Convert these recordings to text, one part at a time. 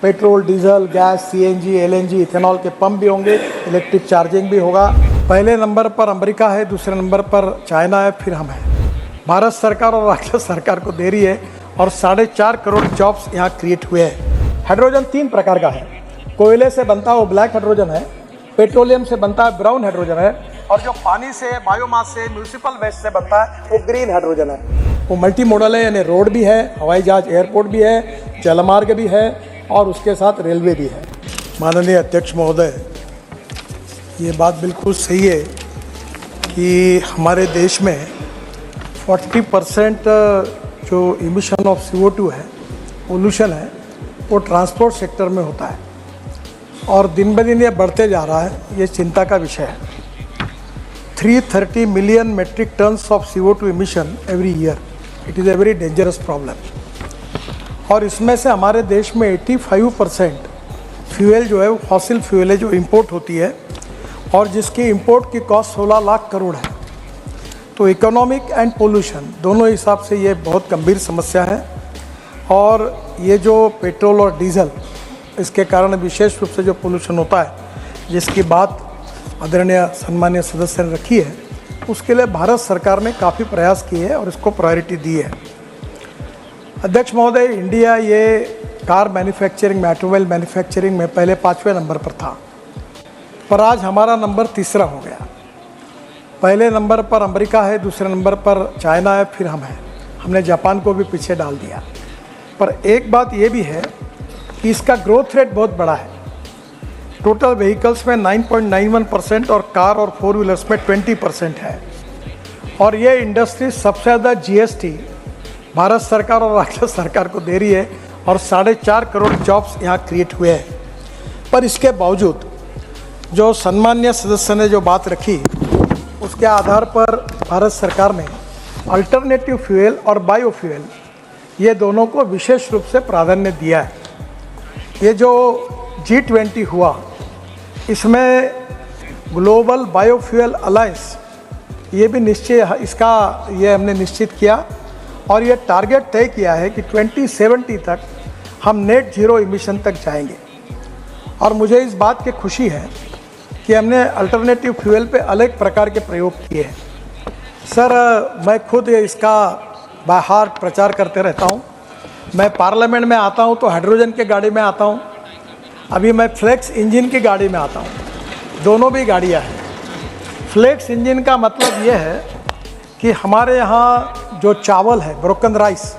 Petrol, diesel, gas, CNG, LNG, ethanol के pump भी होंगे, इलेक्ट्रिक चार्जिंग भी होगा। पहले नंबर पर अमेरिका है, दूसरे नंबर पर चाइना है, फिर हम हैं। भारत सरकार और राज्य सरकार को दे रही है और 4.5 करोड़ जॉब्स यहाँ क्रिएट हुए हैं। हाइड्रोजन 3 प्रकार का है। कोयले से बनता है वो ब्लैक हाइड्रोजन है, पेट्रोलियम से बनता है ब्राउन हाइड्रोजन है, और जो पानी से, बायोमास से, म्यूनिसिपल वेस्ट से बनता है वो ग्रीन हाइड्रोजन है। वो मल्टी मॉडल है, यानी रोड भी है, हवाई जहाज एयरपोर्ट भी है, जलमार्ग भी है और उसके साथ रेलवे भी है। माननीय अध्यक्ष महोदय, ये बात बिल्कुल सही है कि हमारे देश में 40% जो इमिशन ऑफ CO2 है, पोल्यूशन है, वो ट्रांसपोर्ट सेक्टर में होता है और दिन ब दिन ये बढ़ते जा रहा है। ये चिंता का विषय है। 330 million metric tons of CO2 emission every year. It is a very dangerous problem. और इसमें से हमारे देश में 85% फ्यूल जो है वो फॉसिल फ्यूल है, जो इंपोर्ट होती है और जिसकी इंपोर्ट की कॉस्ट 16 लाख करोड़ है। तो इकोनॉमिक एंड पोल्यूशन दोनों हिसाब से ये बहुत गंभीर समस्या है। और ये जो पेट्रोल और डीजल, इसके कारण विशेष रूप से जो पोल्यूशन होता है, जिसकी बात आदरणीय सम्मानीय सदस्य ने रखी है, उसके लिए भारत सरकार ने काफ़ी प्रयास किए हैं और इसको प्रायोरिटी दी है। अध्यक्ष महोदय, इंडिया ये कार मैन्युफैक्चरिंग में, ऑटोमोबाइल मैन्युफैक्चरिंग में पहले 5वें नंबर पर था, पर आज हमारा नंबर 3रा हो गया। पहले नंबर पर अमेरिका है, दूसरे नंबर पर चाइना है, फिर हम हैं। हमने जापान को भी पीछे डाल दिया। पर एक बात ये भी है कि इसका ग्रोथ रेट बहुत बड़ा है। टोटल व्हीकल्स में 9.91% और कार और 4 व्हीलर्स में 20% है। और ये इंडस्ट्री सबसे ज़्यादा GST भारत सरकार और राज्य सरकार को दे रही है और 4.5 करोड़ जॉब्स यहाँ क्रिएट हुए हैं। पर इसके बावजूद जो सम्मानीय सदस्य ने जो बात रखी, उसके आधार पर भारत सरकार ने अल्टरनेटिव फ्यूल और बायोफ्यूल, ये दोनों को विशेष रूप से प्राधान्य दिया है। ये जो G20 हुआ, इसमें ग्लोबल बायोफ्यूल अलायंस ये भी ये हमने निश्चित किया और ये टारगेट तय किया है कि 2070 तक हम नेट जीरो इमिशन तक जाएंगे। और मुझे इस बात की खुशी है कि हमने अल्टरनेटिव फ्यूल पे अलग प्रकार के प्रयोग किए हैं। सर, मैं खुद इसका बाय हार्ट प्रचार करते रहता हूँ। मैं पार्लियामेंट में आता हूँ तो हाइड्रोजन की गाड़ी में आता हूँ, अभी मैं फ्लेक्स इंजन की गाड़ी में आता हूँ। दोनों भी गाड़ियाँ हैं। फ्लेक्स इंजन का मतलब ये है कि हमारे यहाँ जो चावल है, ब्रोकन राइस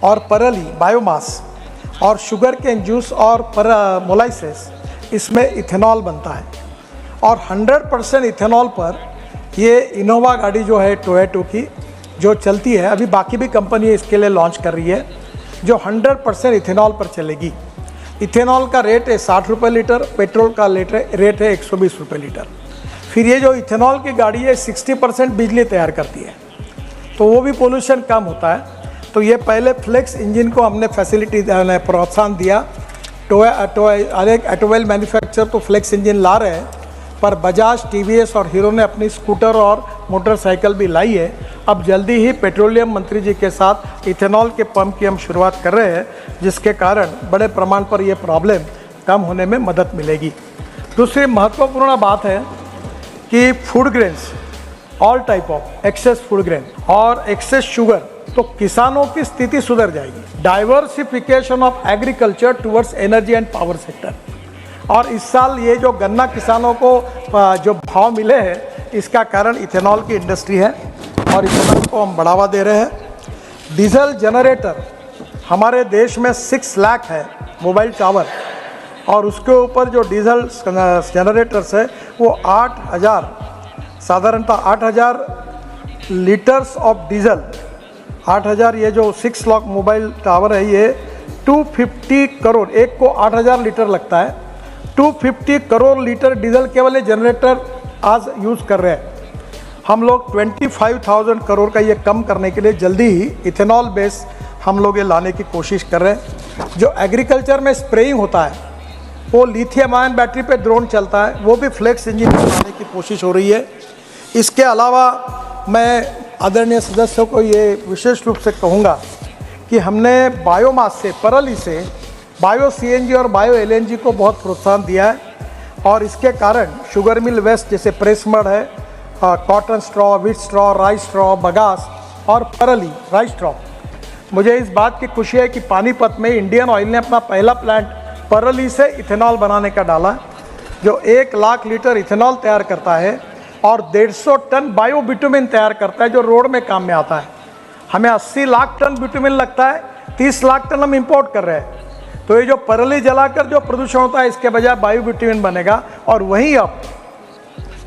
और परली, बायोमास और शुगर केन जूस और मोलाइसेस, इसमें इथेनॉल बनता है। और 100% इथेनॉल पर ये इनोवा गाड़ी जो है टोयोटा की, जो चलती है, अभी बाकी भी कंपनी इसके लिए लॉन्च कर रही है, जो 100% इथेनॉल पर चलेगी। इथेनॉल का रेट है 60 रुपये लीटर, पेट्रोल का रेट है 120 रुपये लीटर। फिर ये जो इथेनॉल की गाड़ी है 60% बिजली तैयार करती है, तो वो भी पोल्यूशन कम होता है। तो ये पहले फ्लेक्स इंजन को हमने फैसिलिटी प्रोत्साहन दिया। अनेक ऑटोमोबाइल मैन्युफैक्चरर तो फ्लेक्स इंजन ला रहे हैं, पर बजाज, TVS और हीरो ने अपनी स्कूटर और मोटरसाइकिल भी लाई है। अब जल्दी ही पेट्रोलियम मंत्री जी के साथ इथेनॉल के पंप की हम शुरुआत कर रहे हैं, जिसके कारण बड़े प्रमाण पर ये प्रॉब्लम कम होने में मदद मिलेगी। दूसरी महत्वपूर्ण बात है कि food grains, all type of excess food grain और एक्सेस शुगर, तो किसानों की स्थिति सुधर जाएगी। Diversification of agriculture towards energy and power sector. और इस साल ये जो गन्ना किसानों को जो भाव मिले हैं, इसका कारण इथेनॉल की इंडस्ट्री है और इथेनॉल को हम बढ़ावा दे रहे हैं। डीजल जनरेटर हमारे देश में 6 लाख है मोबाइल टावर, और उसके ऊपर जो डीजल जनरेटर्स है वो 8,000, साधारणतः 8,000 लीटर्स ऑफ डीजल, 8,000, ये जो 6 लाख मोबाइल टावर है, ये 250 करोड़, एक को 8,000 लीटर लगता है, 250 करोड़ लीटर डीजल केवल ये जनरेटर आज यूज़ कर रहे हैं। हम लोग 25,000 करोड़ का ये कम करने के लिए जल्दी ही इथेनॉल बेस हम लोग ये लाने की कोशिश कर रहे हैं। जो एग्रीकल्चर में स्प्रेइंग होता है, वो लिथियम आयन बैटरी पे ड्रोन चलता है, वो भी फ्लेक्स इंजन लाने की कोशिश हो रही है। इसके अलावा मैं आदरणीय सदस्यों को ये विशेष रूप से कहूँगा कि हमने बायोमास से, परली से बायो सीएनजी और बायो एलएनजी को बहुत प्रोत्साहन दिया है और इसके कारण शुगर मिल वेस्ट जैसे प्रेस मड है, cotton straw, wheat straw, rice straw, bagasse और परली राइस स्ट्रॉ। मुझे इस बात की खुशी है कि पानीपत में इंडियन ऑयल ने अपना पहला प्लांट परली से इथेनॉल बनाने का डाला, जो 1 लाख लीटर इथेनॉल तैयार करता है और 150 टन बायो बिटुमिन तैयार करता है, जो रोड में काम में आता है। हमें 80 लाख टन बिटुमिन लगता है, 30 लाख टन हम इंपोर्ट कर रहे हैं। तो ये जो परली जलाकर जो प्रदूषण होता है, इसके बजाय बायो बिटुमिन बनेगा और वहीं अब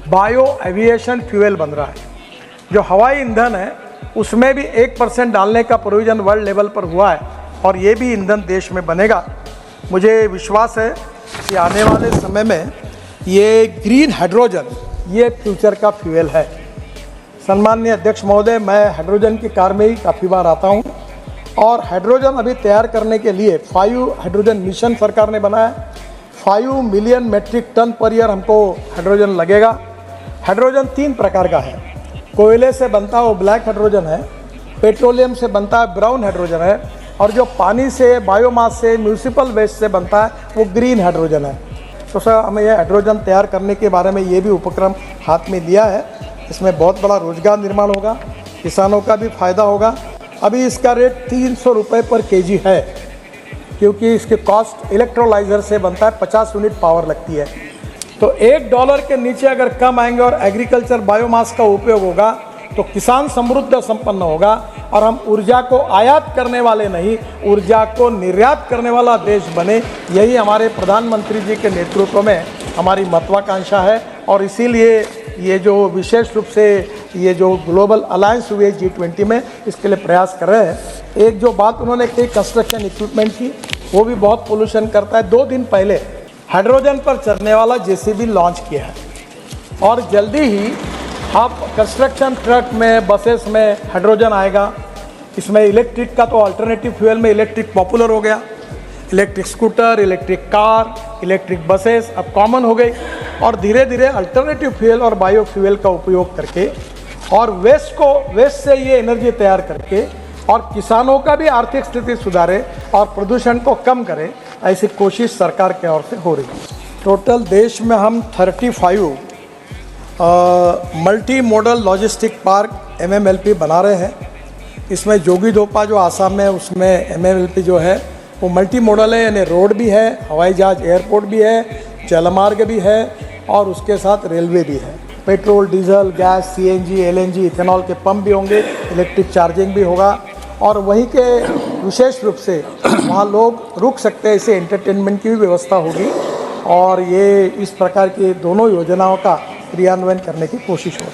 बायो एविएशन फ्यूल बन रहा है। जो हवाई ईंधन है उसमें भी 1% डालने का प्रोविजन वर्ल्ड लेवल पर हुआ है और ये भी ईंधन देश में बनेगा। मुझे विश्वास है कि आने वाले समय में ये ग्रीन हाइड्रोजन ये फ्यूचर का फ्यूल है। सम्माननीय अध्यक्ष महोदय, मैं हाइड्रोजन की कार में ही काफ़ी बार आता हूँ और हाइड्रोजन अभी तैयार करने के लिए 5 हाइड्रोजन मिशन सरकार ने बनाया। 5 million metric ton per year हमको हाइड्रोजन लगेगा। हाइड्रोजन 3 प्रकार का है। कोयले से बनता है वो ब्लैक हाइड्रोजन है, पेट्रोलियम से बनता है ब्राउन हाइड्रोजन है और जो पानी से, बायोमास से, म्यूनिसिपल वेस्ट से बनता है वो ग्रीन हाइड्रोजन है। तो सर, हमें ये हाइड्रोजन तैयार करने के बारे में ये भी उपक्रम हाथ में लिया है। इसमें बहुत बड़ा रोजगार निर्माण होगा, किसानों का भी फायदा होगा। अभी इसका रेट 300 रुपये पर केजी है, क्योंकि इसके कॉस्ट इलेक्ट्रोलाइज़र से बनता है, 50 यूनिट पावर लगती है। तो $1 के नीचे अगर कम आएंगे और एग्रीकल्चर बायोमास का उपयोग होगा तो किसान समृद्ध संपन्न होगा और हम ऊर्जा को आयात करने वाले नहीं, ऊर्जा को निर्यात करने वाला देश बने। यही हमारे प्रधानमंत्री जी के नेतृत्व में हमारी महत्वाकांक्षा है और इसीलिए ये जो विशेष रूप से ये जो ग्लोबल अलायंस हुई है G20 में, इसके लिए प्रयास कर रहे हैं। एक जो बात उन्होंने कही कंस्ट्रक्शन इक्विपमेंट की, वो भी बहुत पोल्यूशन करता है। 2 दिन पहले हाइड्रोजन पर चलने वाला JCB लॉन्च किया है और जल्दी ही अब कंस्ट्रक्शन ट्रक में, बसेस में हाइड्रोजन आएगा। इसमें इलेक्ट्रिक का तो अल्टरनेटिव फ्यूल में इलेक्ट्रिक पॉपुलर हो गया। Electric scooter, electric car, electric buses अब कॉमन हो गई और धीरे धीरे अल्टरनेटिव फ्यूल और बायो फ्यूल का उपयोग करके और वेस्ट से ये एनर्जी तैयार करके और किसानों का भी आर्थिक स्थिति सुधारे और प्रदूषण को कम करे, ऐसी कोशिश सरकार की ओर से हो रही है। टोटल देश में हम 35 multi modal logistic park MMLP बना रहे हैं। इसमें जोगीघोपा जो आसाम में, उसमें MMLP जो है वो मल्टी मॉडल है, यानी रोड भी है, हवाई जहाज एयरपोर्ट भी है, जलमार्ग भी है और उसके साथ रेलवे भी है। Petrol, diesel, gas, CNG, LNG, ethanol के पंप भी होंगे, इलेक्ट्रिक चार्जिंग भी होगा और वहीं के विशेष रूप से वहाँ लोग रुक सकते हैं, इसे एंटरटेनमेंट की भी व्यवस्था होगी और ये इस प्रकार की दोनों योजनाओं का क्रियान्वयन करने की कोशिश होगी।